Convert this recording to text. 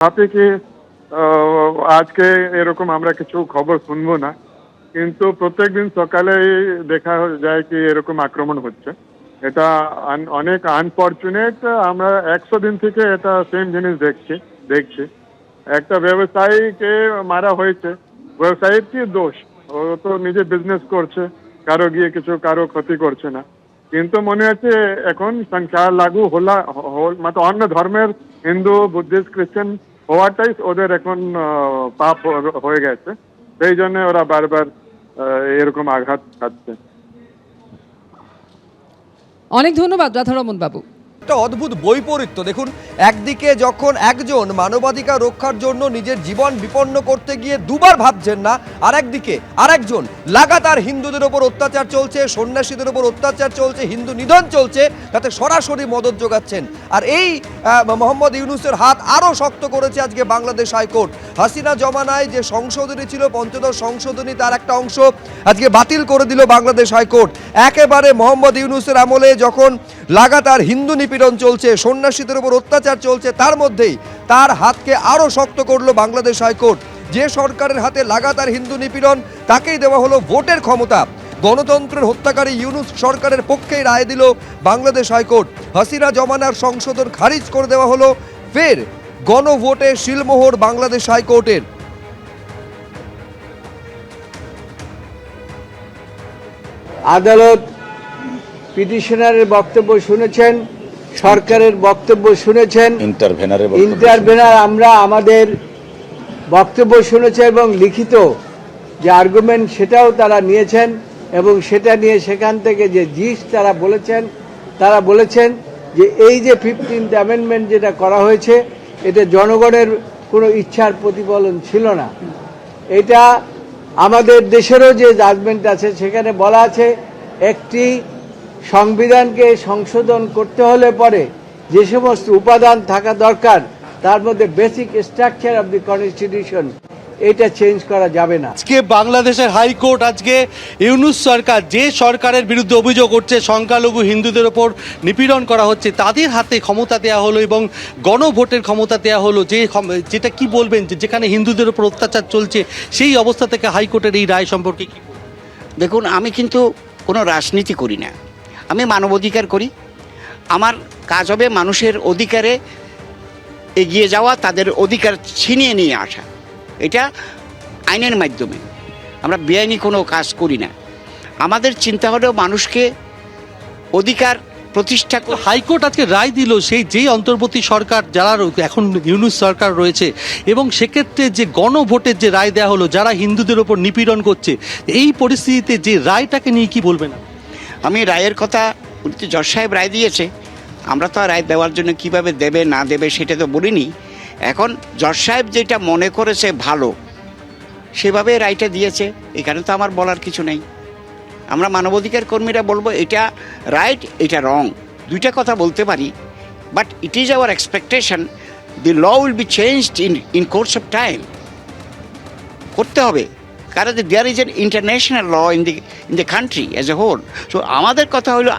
ভাবি কি আজকে এরকম আমরা কিছু খবর শুনবো না, কিন্তু প্রত্যেকদিন সকালে দেখা যায় কি এরকম আক্রমণ হচ্ছে। এটা অনেক আনফরচুনেট। আমরা 100 দিন থেকে এটা সেম জিনিস দেখছি। একটা ব্যবসায়ীকে মারা হয়েছে। ব্যবসায়ীর কি দোষ? ও তো নিজে বিজনেস করছে, কারো ক্ষতি করছে না। কিন্তু মনে হচ্ছে এখন সংখ্যা লাগু মানে অন্য ধর্মের হিন্দু, বুদ্ধিস্ট, খ্রিস্টান হওয়াটাই ওদের এখন পাপ হয়ে গেছে। সেই জন্য ওরা বারবার এরকম আঘাত খাচ্ছে। অনেক ধন্যবাদ রাধারমন বাবু। একটা অদ্ভুত বৈপরীত্য দেখুন, একদিকে যখন একজন মানবাধিকার রক্ষার জন্য নিজের জীবন বিপন্ন করতে গিয়ে দুবার ভাবছেন না, আর একদিকে আরেকজন লাগাতার হিন্দুদের ওপর অত্যাচার চলছে, সন্ন্যাসীদের ওপর অত্যাচার চলছে, হিন্দু নিধন চলছে, তাতে সরাসরি মদত যোগাচ্ছেন। আর এই মোহাম্মদ ইউনূসের হাত আরও শক্ত করেছে আজকে বাংলাদেশ হাইকোর্ট। হাসিনা জমানায় যে সংশোধনী ছিল, পঞ্চদশ সংশোধনী, তার একটা অংশ আজকে বাতিল করে দিল বাংলাদেশ হাইকোর্ট। একেবারে মোহাম্মদ ইউনূসের আমলে যখন লাগাতার হিন্দু নিপীড়ন চলছে, সন্ন্যাসীদের উপর অত্যাচার চলছে, তার মধ্যেই তার হাতকে আরও শক্ত করলো বাংলাদেশ হাইকোর্ট। যে সরকারের হাতে লাগাতার হিন্দু নিপীড়ন, তাকেই দেওয়া হলো ভোটের ক্ষমতা। গণতন্ত্রের হত্যাকারী ইউনূস সরকারের পক্ষেই রায় দিল বাংলাদেশ হাইকোর্ট। হাসিনা জমানার সংশোধন খারিজ করে দেওয়া হলো, ফের গণভোটে শিলমোহর বাংলাদেশ হাইকোর্টের। আদালত পিটিশনারের বক্তব্য শুনেছেন, সরকারের বক্তব্য শুনেছেন, ইন্টারভেনার আমরা আমাদের বক্তব্য শুনেছে এবং লিখিত যে আর্গুমেন্ট সেটাও তারা নিয়েছেন, এবং সেটা নিয়ে সেখান থেকে যে তারা বলেছেন যে এই যে 15th অ্যামেন্ডমেন্ট যেটা করা হয়েছে, এটা জনগণের কোনো ইচ্ছার প্রতিফলন ছিল না। এটা আমাদের দেশেরও যে জাজমেন্ট আছে সেখানে বলা আছে একটি সংবিধানকে সংশোধন করতে হলে পরে যে সমস্ত উপাদান থাকা দরকার, তার মধ্যে basic structure of the constitution, এটা চেঞ্জ করা যাবে না। আজকে বাংলাদেশের হাইকোর্ট আজকে ইউনূস সরকার, যে সরকারের বিরুদ্ধে অভিযোগ করছে সংখ্যালঘু হিন্দুদের ওপর নিপীড়ন করা হচ্ছে, তাদের হাতে ক্ষমতা দেওয়া হলো এবং গণভোটের ক্ষমতা দেওয়া হলো। যেটা কি বলবেন, যেখানে হিন্দুদের ওপর অত্যাচার চলছে, সেই অবস্থা থেকে হাইকোর্টের এই রায় সম্পর্কে কি? দেখুন, আমি কিন্তু কোনো রাজনীতি করি না, আমি মানবাধিকার করি। আমার কাজ হবে মানুষের অধিকারে এগিয়ে যাওয়া, তাদের অধিকার ছিনিয়ে নিয়ে আসা। এটা আইনের মাধ্যমে, আমরা বেআইনি কোনো কাজ করি না। আমাদের চিন্তা হলো মানুষকে অধিকার প্রতিষ্ঠা করে। হাইকোর্ট আজকে রায় দিল সেই যেই অন্তর্বর্তী সরকার যারা এখন ইউনূস সরকার রয়েছে, এবং সেক্ষেত্রে যে গণভোটের যে রায় দেওয়া হলো, যারা হিন্দুদের ওপর নিপীড়ন করছে, এই পরিস্থিতিতে যে রায়টাকে নিয়ে কি বলবেন? আমি রায়ের কথা, জজ সাহেব রায় দিয়েছে, আমরা তো রায় দেওয়ার জন্য কিভাবে দেবে না দেবে সেটা তো বলিনি। এখন জজ সাহেব যেটা মনে করেছে ভালো, সেভাবে রায়টা দিয়েছে, এখানে তো আমার বলার কিছু নেই। আমরা মানবাধিকার কর্মীরা বলবো এটা রাইট, এটা রং, দুইটা কথা বলতে পারি। But it is our expectation the law will be changed in course of time. করতে হবে, কারণ there is an international law in the country as a whole. So আমাদের কথা হলো